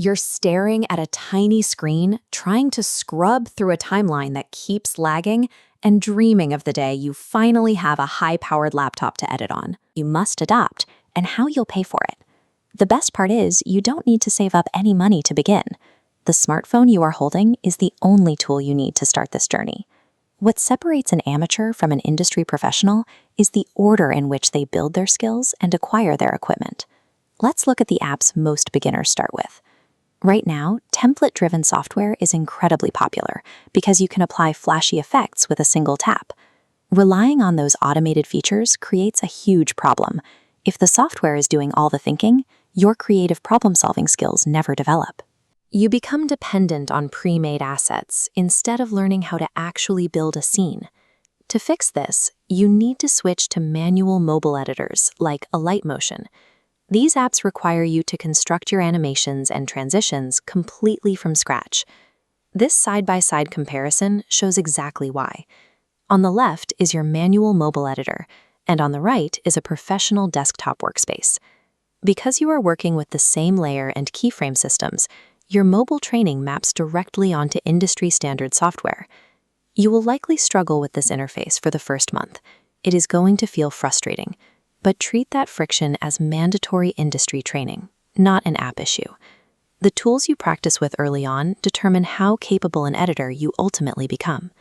You're staring at a tiny screen, trying to scrub through a timeline that keeps lagging, and dreaming of the day you finally have a high-powered laptop to edit on. You must adapt, and how you'll pay for it. The best part is, you don't need to save up any money to begin. The smartphone you are holding is the only tool you need to start this journey. What separates an amateur from an industry professional is the order in which they build their skills and acquire their equipment. Let's look at the apps most beginners start with. Right now, template-driven software is incredibly popular because you can apply flashy effects with a single tap. Relying on those automated features creates a huge problem. If the software is doing all the thinking, your creative problem-solving skills never develop. You become dependent on pre-made assets instead of learning how to actually build a scene. To fix this, you need to switch to manual mobile editors like Alight Motion. These apps require you to construct your animations and transitions completely from scratch. This side-by-side comparison shows exactly why. On the left is your manual mobile editor, and on the right is a professional desktop workspace. Because you are working with the same layer and keyframe systems, your mobile training maps directly onto industry-standard software. You will likely struggle with this interface for the first month. It is going to feel frustrating, but treat that friction as mandatory industry training, not an app issue. The tools you practice with early on determine how capable an editor you ultimately become.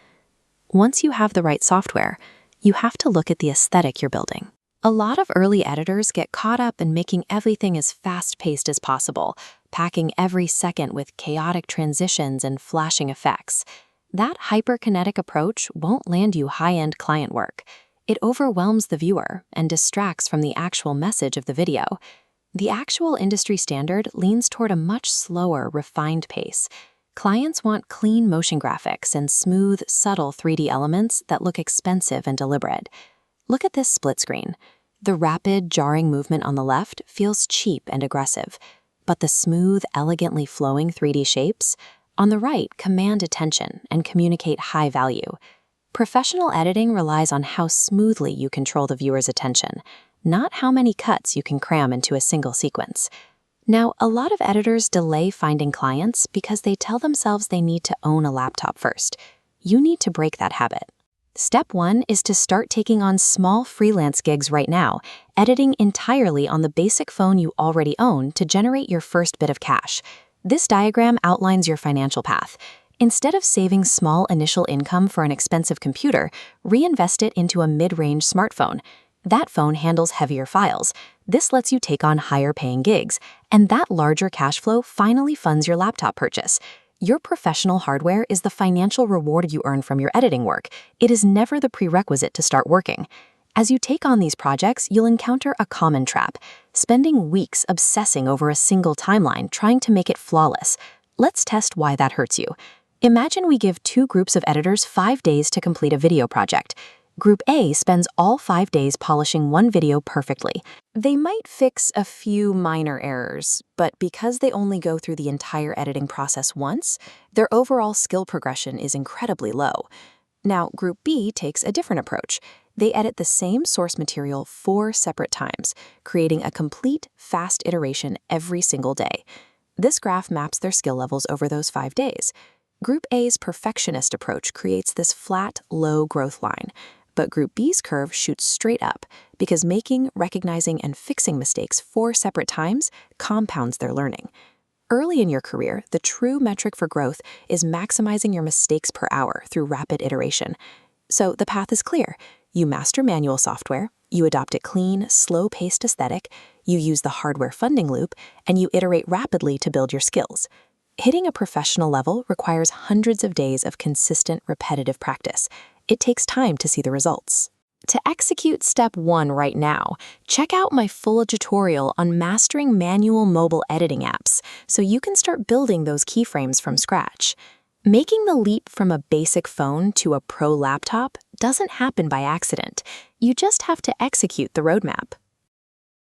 Once you have the right software, you have to look at the aesthetic you're building. A lot of early editors get caught up in making everything as fast-paced as possible, packing every second with chaotic transitions and flashing effects. That hyperkinetic approach won't land you high-end client work. It overwhelms the viewer and distracts from the actual message of the video. The actual industry standard leans toward a much slower, refined pace. Clients want clean motion graphics and smooth, subtle 3D elements that look expensive and deliberate. Look at this split screen. The rapid, jarring movement on the left feels cheap and aggressive, but the smooth, elegantly flowing 3D shapes on the right command attention and communicate high value. Professional editing relies on how smoothly you control the viewer's attention, not how many cuts you can cram into a single sequence. Now, a lot of editors delay finding clients because they tell themselves they need to own a laptop first. You need to break that habit. Step 1 is to start taking on small freelance gigs right now, editing entirely on the basic phone you already own to generate your first bit of cash. This diagram outlines your financial path. Instead of saving small initial income for an expensive computer, reinvest it into a mid-range smartphone. That phone handles heavier files. This lets you take on higher-paying gigs, and that larger cash flow finally funds your laptop purchase. Your professional hardware is the financial reward you earn from your editing work. It is never the prerequisite to start working. As you take on these projects, you'll encounter a common trap: spending weeks obsessing over a single timeline trying to make it flawless. Let's test why that hurts you. Imagine we give 2 groups of editors 5 days to complete a video project. Group A spends all 5 days polishing one video perfectly. They might fix a few minor errors, but because they only go through the entire editing process once, their overall skill progression is incredibly low. Now, Group B takes a different approach. They edit the same source material 4 separate times, creating a complete, fast iteration every single day. This graph maps their skill levels over those 5 days. Group A's perfectionist approach creates this flat, low growth line, but Group B's curve shoots straight up because making, recognizing, and fixing mistakes 4 separate times compounds their learning. Early in your career, the true metric for growth is maximizing your mistakes per hour through rapid iteration. So the path is clear. You master manual software, you adopt a clean, slow-paced aesthetic, you use the hardware funding loop, and you iterate rapidly to build your skills. Hitting a professional level requires hundreds of days of consistent, repetitive practice. It takes time to see the results. To execute step 1 right now, check out my full tutorial on mastering manual mobile editing apps so you can start building those keyframes from scratch. Making the leap from a basic phone to a pro laptop doesn't happen by accident. You just have to execute the roadmap.